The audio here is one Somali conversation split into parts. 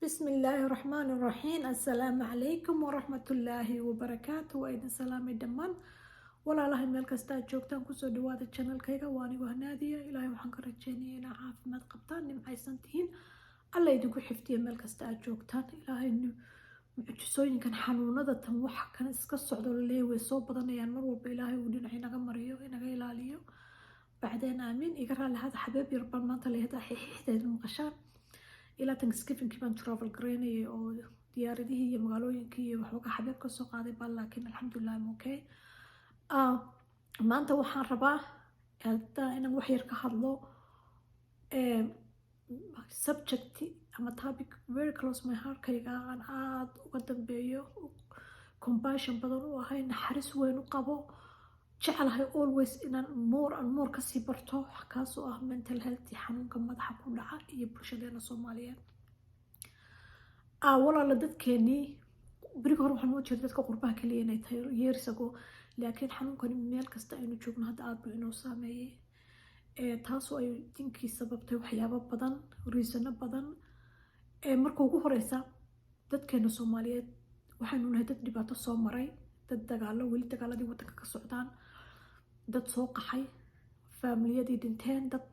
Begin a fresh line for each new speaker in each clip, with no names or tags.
بسم الله الرحمن الرحيم السلام عليكم ورحمة الله وبركاته وإذن سلامي دمان ولا الله ميل كستا جوجتان كسو دواد الشانل كيغا واني وهنادية إلهي وحان كرجيني إنا عافماد قبطان نمعيسان تهين الله يدوكو حفتي ميل كستا جوجتان إلهي إنو معجسوين كان حنونada tan waxa kan iska socdo leeyo soo badanayaan mar walba ilaahay uu dhinaca mariyo inaga ilaaliyo بعدين آمين يقرأ لهذا حبيبي ربما ما طلع هذا حيحتاج المقشان إلى تنسكيفن كمان ترافل جريني أو ديار دي هي مقالوين كي وحوقة حبيب كسو قاضي بال لكن الحمد لله أوكي ما أنت وحان رباه هذا أنا وحير كحضلو subject أما topic very close my heart كيغا عن عاد وقدم بيو compassion بدن وهاي نحرس وين وقبو jecelahay always inaan more and more kasii barto kaasoo ah mental health xanuunka madaxa ku dhaca iyo bulshadeena Soomaaliyeed walaala dadkeenii bariga hore waxaan u jeedaa dadka qurbaha kaliya inay tahay yeersago laakiin xanuunkan meel kasta aynu joogno hadda aad buu inoo saameeyay taasoo ay dinkii sababtay waxyaabo badan reason badan marka ugu horeysa dadkeena Soomaaliyeed waxaanu nahay dad dhibaato soo maray dad dagaalo weli dagaaladii wadanka ka socdaan dad soo qaxay familiyadii dhinteen dad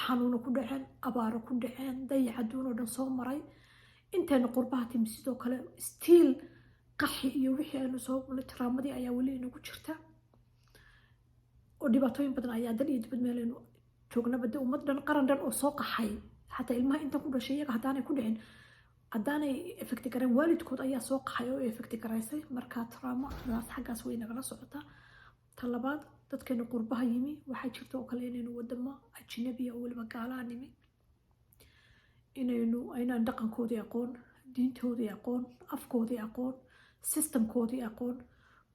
xanuuno ku dhaceen abaaro ku dhaceen dayac adduun oo dhan soo maray inteena qurbaha timi sidoo kale still qaxi iyo wixii aynu soo traumadii ayaa weli inagu jirta oo dhibaatooyin badan ayaa dal iyo dibad meel aynu joognaba dee ummad dhan qaran dhan oo soo qaxay xataa ilmaha intan ku dhashay iyaga haddaanay ku dhicin haddaanay effecti gareen waalidkood ayaa soo qaxay oo effecti garaysay markaa traumadaas xaggaas way nagala socotaa ta labaad dadkeena qurbaha yimi waxaa jirta oo kale inaynu wadamo ajnabiya oo weliba gaalaa nimi aynaan dhaqankoodii aqoon diintoodii aqoon afkoodii aqoon systemkoodii aqoon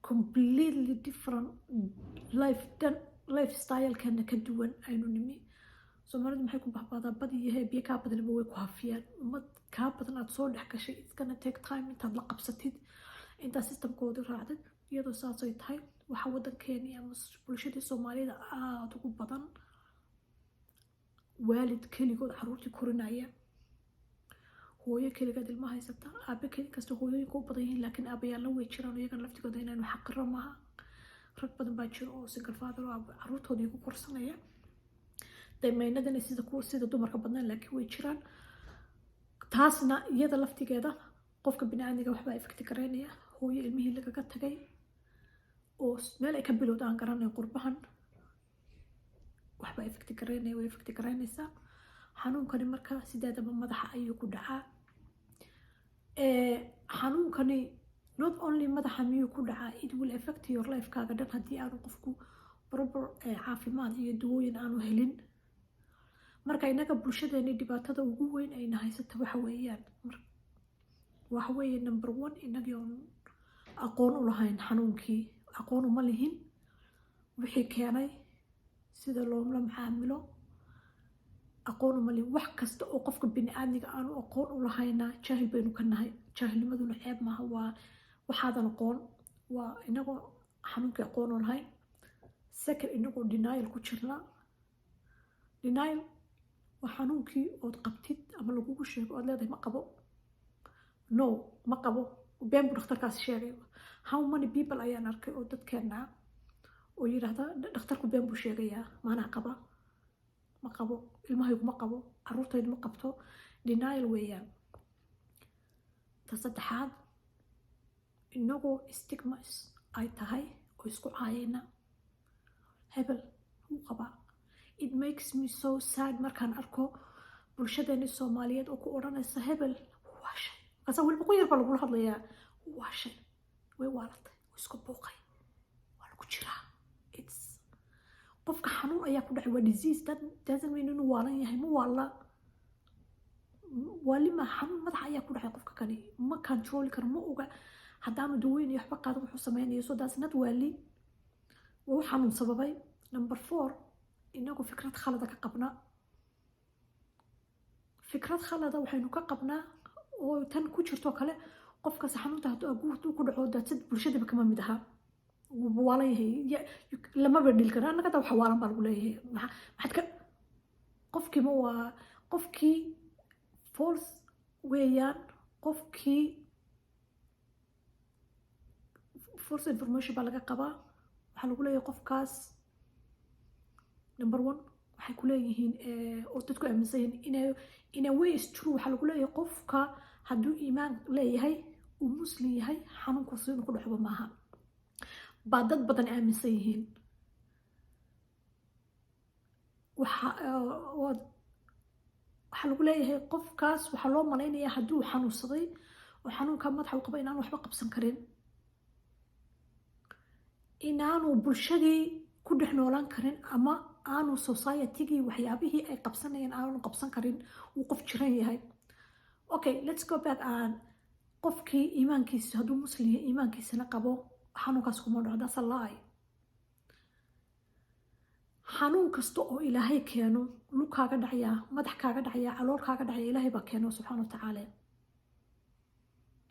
completely different lifestyle-keena ka duwan aynu nimi Soomaalidu maxay ku bahbaadaa bad iyo biyo kaa badanba way ku hafiyaan ummad kaa badan aad soo dhex gashay it's gonna take time intaad la qabsatid intaad systemkoodii raacdid iyadoo saasay tahay waxa wadankeeni ama bulshadii Soomaalida aad ugu badan waalid keligood caruurtii korinaya hooyo keligeed ilma haysata aabe kasta hooyooyinka u badan yihiin laakiin aabayaal la way jiraan iyagana laftigooda inaynu xaqiro maaha rag badan baa jiro oo single father oo caruurtoodii ku korsanaya daymaynadana sida dumarka badnaan laakiin way jiraan taasna iyada laftigeeda qofka bini'aadmiga waxbaa effecti gareynaya hooyo ilmihii lagaga tagay oo meel ay ka bilowda aan garanayn qurbahan waxbaa effecti gareynaya way effecti gareynaysaa xanuunkani marka sideedaba madaxa ayuu ku dhacaa xanuunkani not only madaxa miyuu ku dhacaa it will affect your life kaaga dhan haddii aanu qofku proper caafimaad iyo dawooyin aanu helin marka inaga bulshadeena dhibaatada ugu weyn ayna haysato waxa weeye number 1 inagii oon aqoon u lahayn xanuunkii aqoon uma lihin wixii keenay sida loola macaamilo aqoon uma lihin wax kasta oo qofka bini'aadmiga aanu aqoon u lahayna jaahil baynu ka nahay jaahilnimaduna ceeb maaha waa waxaadan aqoon waa inagoo xanuunkii aqoon u lahayn second inagoo denial ku jirna denial waa xanuunkii ood qabtid ama lagugu sheego ood leedahay ma qabo no ma qabo been buu dhakhtarkaas sheegay how many people ayaan arkay oo dadkeena oo yidhaahda dhakhtarku been buu sheegayaa maanaa qaba ma qabo ilmahaygu ma qabo caruurtaydu ma qabto denial weeyaan ta saddexaad inagoo stigmas ay tahay oo isku caayayna hebel wuu qabaa it makes me so sad markaan arko bulshadeena Soomaaliyeed oo ku oranaysa hebel waa shay kaasa waliba ku yarba lagu hadlayaa waa shay way waalatay isku booqay waa lagu jiraa it's qofka xanuun ayaa ku dhacay waa disease that doesn't mean inuu waalan yahay ma waala walima xanuun madaxa ayaa ku dhacay qofka kale ma control karo ma oga haddaanu daweyn iyo waxba qaadan wuxuu sameynayo so that's not waali waa xanuun sababay number 4 inagu fikrad khalada ka qabnaa fikrad khalada waxaynu ka qabnaa oo tan ku jirto kale qofka xanuunta hadduu ku dhaco dad bulshada kama mid aha walaalahay lama badil kara anaga waxa waalan baa lagu leeyahay maxad ka qofkii ma waa qofkii false weeyaan, qofkii false information baa laga qabaa. waxaa lagu leeyahay qofkaas number one waxay ku leeyihiin oo dadku aaminsan yihiin in a way is true. waxaa lagu leeyahay qofka hadduu iimaan leeyahay uu muslim yahay xanuunku si inuu ku dhaxbo maaha baa dad badan aaminsan yihiin. waxaa lagu leeyahay qofkaas waxaa loo malaynayaa hadduu xanuunsaday oo xanuunka madaxa u qaba inaan waxba qabsan karin, inaanu bulshadii ku dhex noolaan karin, ama aanu societygii waxyaabihii ay qabsanayeen aanu qabsan karin, uu qof jiran yahay. Okay, let's go back aan qofkii iimaankiisa hadduu muslim yahay iimaankiisana qabo xanuunkaas kuma dhaco. that's a lie. xanuun kasta oo ilaahay keeno, lug kaaga dhacaya, madax kaaga dhacaya, calool kaaga dhacaya, ilaahay baa keeno subxaana watacaala.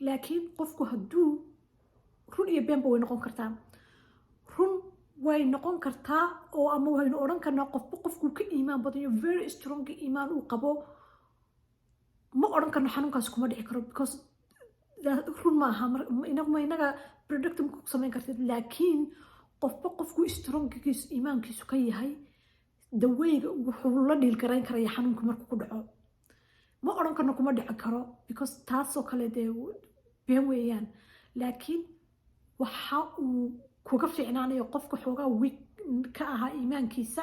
laakiin qofku hadduu run iyo beenba way noqon kartaa. run way noqon kartaa oo ama waynu odhan karnaa qofkuu ka iimaan badan iyo very strong iimaan uu qabo ma odhan karno xanuunkaas kuma dhici karo because run maaha. inaga predictum ku samayn kartid, laakiin qofkuu stronggiisu iimaankiisu ka yahay daweyga wuxuu la dhiil garayn karaya xanuunka markuu ku dhaco. ma odhan karno kuma dhici karo because taasoo kale dee been weeyaan. laakiin waxa uu kuga fiicnaanayo qofka xoogaa weak ka ahaa iimaankiisa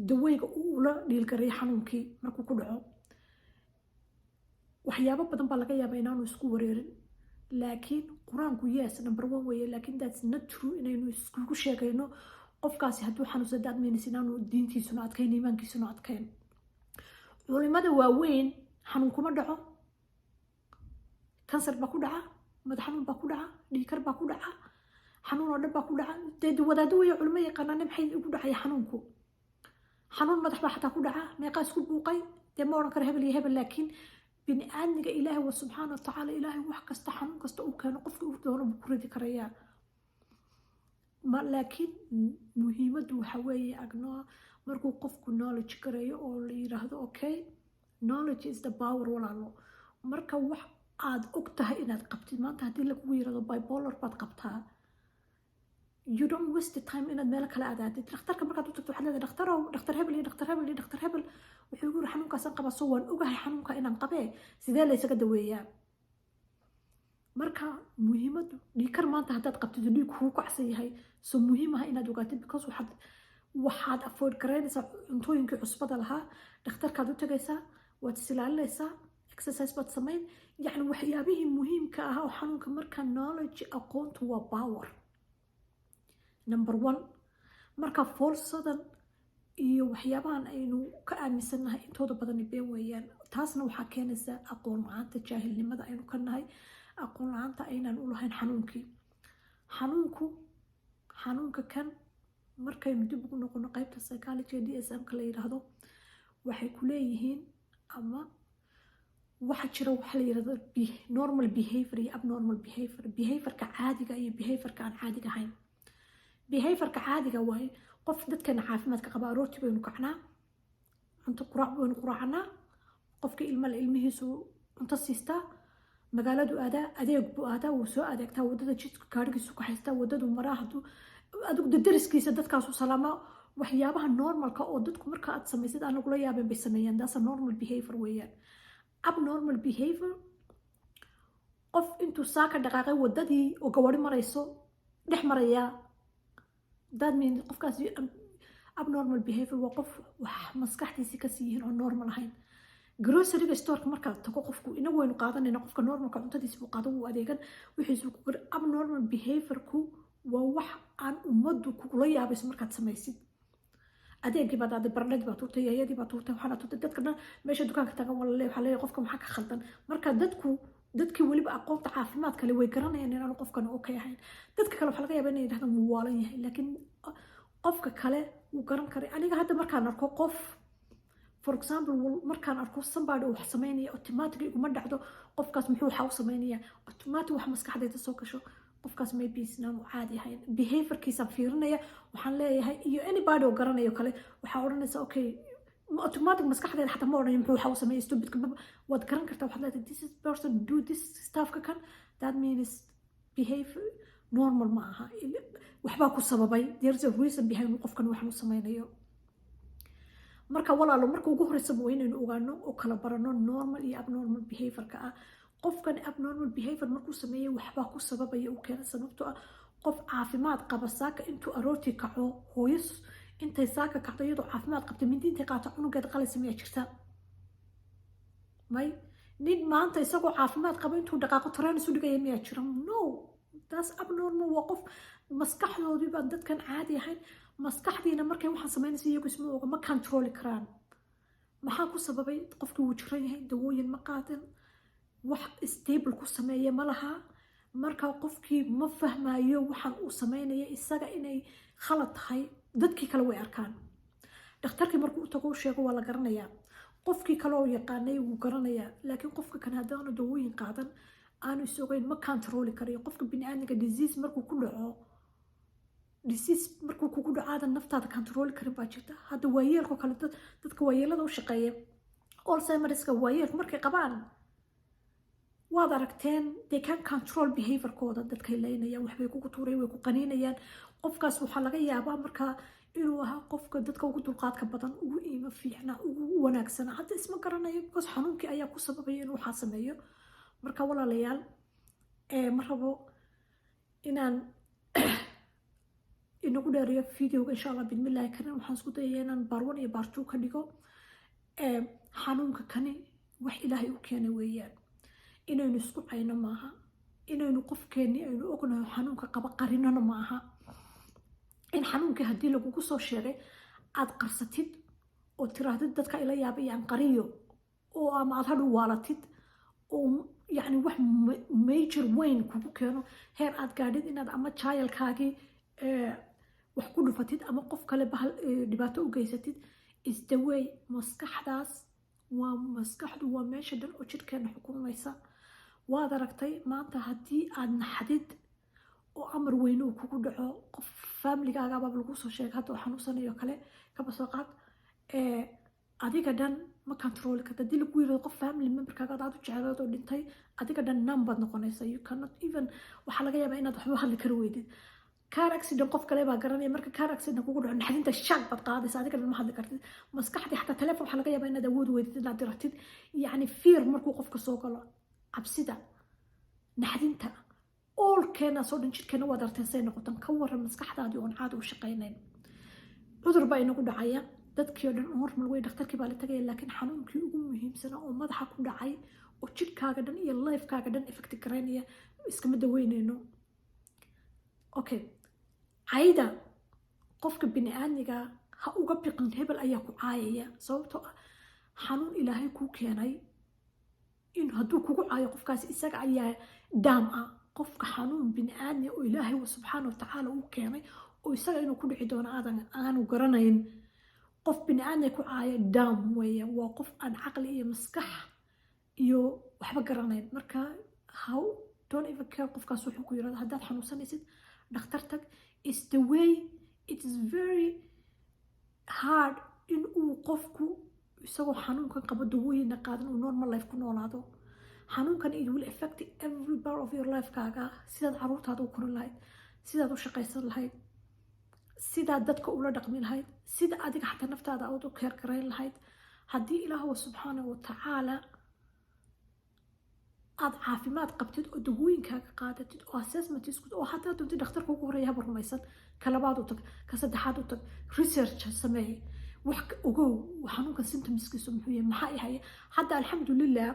daweyga uu la dhiil garay xanuunkii markuu ku dhaco. waxyaabo badan baa laga yaabaa inaanu isku wareerin, laakiin qur-aanku yes number one weeye, laakiin that's not true inaynu iskugu sheegayno qofkaasi hadduu xanuunsada aad meynaysa inaanu diintiisuna adkayn iimaankiisuna adkayn. culimada waaweyn xanuun kuma dhaco, kansar baa ku dhaca, madax xanuun baa ku dhaca, dhiikar baa ku dhaca, xanuun oo dhan baa ku dhaca. dee wadaado weeye culimo yaqaanaane maxay ugu dhacaya xanuunku. xanuun madax baa xataa ku dhaca, meeqaa isku buuqay, dee ma odhan karo hebel iyo hebel. laakiin bini aadmiga ilaahay wa subxaana watacaala ilaahay wax kasta xanuun kasta uu keeno qofkii uu doono buu ku ridi karayaa. laakiin muhiimaddu waxa weeye markuu qofku knowledge gareeyo oo la yiraahdo okay knowledge is the power walaalo. marka wax aad og tahay inaad qabtid maanta haddii lagugu yirahdo bipolar baad qabtaa, you don't waste the time inaad meel kale aadaadid. dhakhtarka markaad u tagto waxaad leedahay dhakhtar hebel iyo dhakhtar hebel iyo dhakhtar hebel wuxuu igu yiri xanuunkaasaan qabaa, soo waan ogahay xanuunka inaan qabee sidee laysaga daweeyaa. marka muhiimaddu dhiikar maanta haddaad qabtid dhiig kuu kacsan yahay soo muhiim ah inaad ogaatid because waxaad afford garaynaysaa cuntooyinkii cusbada lahaa, dhakhtarkaad u tagaysaa, waad isilaalinaysaa, exercise baad samayn, yacni waxyaabihii muhiimka ah oo xanuunka. marka knowledge aqoontu waa power number one. marka foolsadan iyo waxyaabahan aynu ka aaminsannahay intooda badani been weeyaan. taasna waxaa keenaysa aqoon la-aanta, jaahilnimada aynu ka nahay, aqoon la-aanta aynaan u lahayn xanuunkii. xanuunka kan markaynu dib ugu noqono qaybta psychology DSM-ka la yiraahdo waxay ku leeyihiin ama waxa jira waxa la yiraahdo normal behavior iyo abnormal behavior. behaviorka caadiga iyo behaviorka aan caadiga ahayn. behaviorka caadiga waaye qof dadkana caafimaadka qaba aroortii baynu kacnaa, cunto quraac baynu quraacnaa, qofka ilmihiisu cunto siistaa, magaaladu aadaa, adeeg buu aadaa, wuu soo adeegtaa, wadada jidka gaadhigiisu ka haystaa, wadadu maraa, hadduu adigu dariskiisa dadkaasu salaama. waxyaabaha normalka oo dadku marka aad samaysid aan lagula yaabin bay sameeyaan. daasa normal behavior weeyaan. abnormal behavior qof intuu saaka dhaqaaqay wadadii oo gawari marayso dhex marayaa, that means qofkaas abnormal behavior waa qof wax maskaxdiisii kasii yihiin oo normal ahayn. groceryga storeka markaad tago qofku inagu waynu qaadanayna qofka normalka cuntadiisi buu qaadan wuu adeegan wixiisu ku gari. abnormal behaviorku waa wax aan ummaddu kugula yaabayso markaad samaysid. adeegii baad aaday, baradhadii baad tuurtay, yaayadii baad tuurtay, waxaana tuurtay, dadka dhan meesha dukaanka tagan waxaa leeyahay qofka maxaa ka khaldan. marka dadkii weliba aqoonta caafimaadka le way garanayaan inaanu qofkan okay ahayn. dadka kale waxaa laga yaabaa inay yidhahdaan wuu waalan yahay, laakiin qofka kale wuu garan karay. aniga hadda markaan arko qof for example markaan arko somebody wax sameynaya automatic iguma dhacdo qofkaas muxuu waxa u sameynaya, automatic wax maskaxdayda soo gasho qofkaas maybe isnaanu caadi ahayn. behaviorkiisa fiirinaya waxaan leeyahay iyo anybody oo garanayo kale waxaa odhanaysa okay automatic maskaxdeeda xataa ma odhan muxuu waxa uu sameeyay stupidka waad garan kartaa waxaad leedahay this is person do this stuffka kan that means behave normal ma aha waxbaa ku sababay there's a reason behind qofkan waxaan u sameynayo marka walaalo marka ugu horeysa waa inaynu ogaano oo kala barano normal iyo abnormal behaviorka ah qofkan abnormal behavior markuu sameeyay waxbaa ku sababaya uu keena sababtoo ah qof caafimaad qaba saaka intuu aroortii kaco hooyos intay saaka kacdo iyadoo caafimaad qabta mindi intay qaato cunugeeda qalay sameeya jirta may nin maanta isagoo caafimaad qaba intuu dhaqaaqo tareen isu dhigaya miyaa jira no that's abnormal waa qof maskaxdoodii baan dadkan caadi ahayn maskaxdiina markay waxaan samaynaysa iyagu isma oga ma controli karaan maxaa ku sababay qofkii wuu jiran yahay dawooyin ma qaadan wax stable ku sameeya ma laha marka qofkii ma fahmayo waxaan uu sameynaya isaga inay khalad tahay dadkii kale way arkaan dhakhtarkii markuu u tago u sheego waa la garanayaa qofkii kale oo yaqaanay wuu garanayaa laakiin qofka kan haddaanu dawooyin qaadan aanu is ogeyn ma controli karayo qofka bini'aadmiga disease markuu ku dhaco disease markuu kugu dhacaadan naftaada controli karin baa jirta hadda waayeelko kale dadka waayeelada u shaqeeya alzheimerska waayeelku markay qabaan waad aragteen they can control behaviorkooda dadkay leynayaan waxbay kugu tuuray way ku qaniinayaan qofkaas waxaa laga yaabaa markaa inuu ahaa qofka dadka ugu dulqaadka badan ugu iimo fiicna ugu wanaagsana hadda isma garanayo because xanuunkii ayaa ku sababaya inuu waxaa sameeyo marka walaalayaal ma rabo inaan inagu dheeriyo videoga insha allah bidmillaahi karin waxaan isku dayaya inaan baar 1 iyo baar 2 ka dhigo xanuunka kani wax ilaahay u keenay weeyaan inaynu isku cayno maaha inaynu qofkeenni aynu ognahay xanuunka qaba qarinana maaha in xanuunkii haddii lagugu soo sheegay aad qarsatid oo tirahdid dadka ila yaaba iyo aan qariyo oo ama aad hadhu waalatid oo yacni wax major weyn kugu keeno heer aad gaadhid inaad ama jaayalkaagii wax ku dhufatid ama qof kale bahal dhibaato u geysatid is the way maskaxdu waa meesha dhan oo jidhkeena xukumaysa waad aragtay maanta haddii aad naxdid oo amar weyne uu kugu dhaco qof faamiligaaga lagu soo sheegay hadda oo xanuunsanayo kale kaba soo qaad adiga dhan ma control karta haddii lagu yirahdo qof family memberkaaga aad u jeclaad oo dhintay adiga dhan numbaad noqonaysa you cannot even waxaa laga yaabaa inaad waxba hadli kara weydid car accident qof kale baa garanaya marka car accident kugu dhaco naxdinta shaag baad qaadaysa adiga dhan ma hadli kartid maskaxdii xataa telefoon waxaa laga yaabaa inaad awood weydid inaad diratid yacni fear markuu qofka soo galo cabsida naxdinta oolkeena soo dhan jidhkeena waad arteen say noqotan ka waran maskaxdaadii oon caadi u shaqaynayn cudur baa inagu dhacaya dadkii oo dhan normal way dhakhtarkii baa la tagaya laakiin xanuunkii ugu muhiimsanaa oo madaxa ku dhacay oo jidhkaaga dhan iyo lifekaaga dhan effecti garaynaya iskama daweynayno okay cayda qofka bini'aadmiga ha uga biqin hebel ayaa ku caayaya sababtoo ah xanuun ilaahay kuu keenay in hadduu kugu caayo qofkaas isaga ayaa daam ah qofka xanuun bini'aadmi oo ilaahay subxaana watacaala uu keenay oo isaga inuu ku dhici doono aanu garanayn qof bini'aadmi ku caaya daam weeye waa qof aan caqli iyo maskax iyo waxba garanayn marka how don't even care qofkaas wuxuu ku yirahdo haddaad xanuunsanaysid dhakhtar tag is the way it is very hard in uu qofku isagoo xanuunkan qabo dawooyina qaadan uu normal life ku noolaado xanuunkan it will affect every part of your life kaaga sidaad caruurtaada u korin lahayd sidaad u shaqaysan lahayd sidaad dadka ula dhaqmi lahayd sida adiga xataa naftaada aad u keer garayn lahayd haddii ilaahu subxaanahu watacaala aad caafimaad qabtid oo dawooyinkaaga qaadatid oo assessment isku oo hataa doonti dhakhtarka ugu horeeya haba rumaysan ka labaad u tag ka saddexaad u tag research sameey wax ogow xanuunkan symptomskiisu muxuu yahay maxaa ihaya hadda alxamdulilah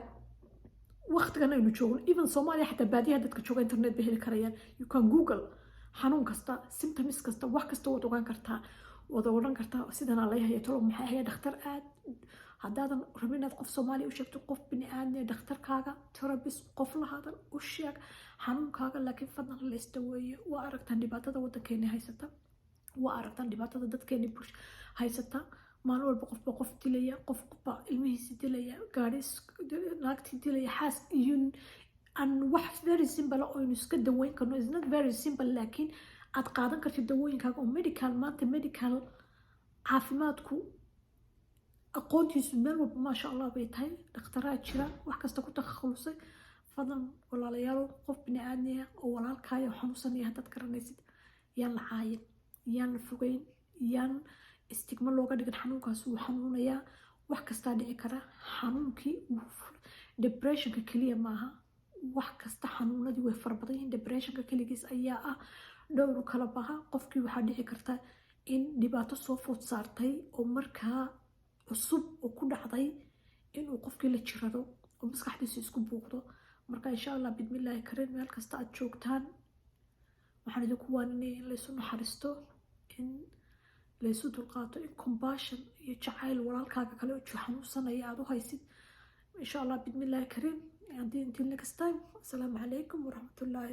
waqtigan aynu joogno even soomaaliya xataa baadiyaha dadka jooga internet bay heli karayaan you can google xanuun kasta symptoms kasta wax kasta waad ogaan kartaa waad odhan kartaa sidanaa la yahaya tolo maxaa ahaya dhakhtar aad haddaadan rabin inaad qof soomaaliya u sheegto qof bini'aadmi dhakhtarkaaga therapist qof lahaadan u sheeg xanuunkaaga laakiin fadlan la isdaweeyo waa aragtaan dhibaatada waddankeeni haysata waa aragtaan dhibaatada dadkeeni haysata maalin walba qofba qof dilaya qofba ilmihiisi dilaya gaadhis naagtii dilaya xaas iyo an wax very simple oo aynu iska daweyn karno is not very simple laakiin aad qaadan kartid dawooyinkaaga oo medical maanta medical caafimaadku aqoontiisu meel walba maasha allah bay tahay, dhakhtaraa jira wax kasta ku takhasusay. fadlan walaalayaal, qof bini aadmiya oo walaalkaayo xanuunsanaya haddaad garanaysid, yaan la caayin, yaan la fogeyn, yaan istigma looga dhigin xanuunkaas wuu xanuunayaa, wax kastaa dhici kara. xanuunkii depressionka keliya maaha, wax kasta xanuunadii way fara badan yihiin. depressionka keligiis ayaa ah dhowr kala baha. qofkii waxaa dhici karta in dhibaato soo food saartay oo markaa cusub oo ku dhacday inuu qofkii la jirado oo maskaxdiisa isku buuqdo. marka insha allah bidmillaahi kariim, meel kasta aad joogtaan waxaan idinku waaninaya in laysu naxariisto, in laysu dulqaato, in compassion iyo jacayl walaalkaaga kale oo xanuunsanaya aad u haysid. insha allah bidmillaahi kariim, until next time. asalaamu calaykum waraxmatullaahi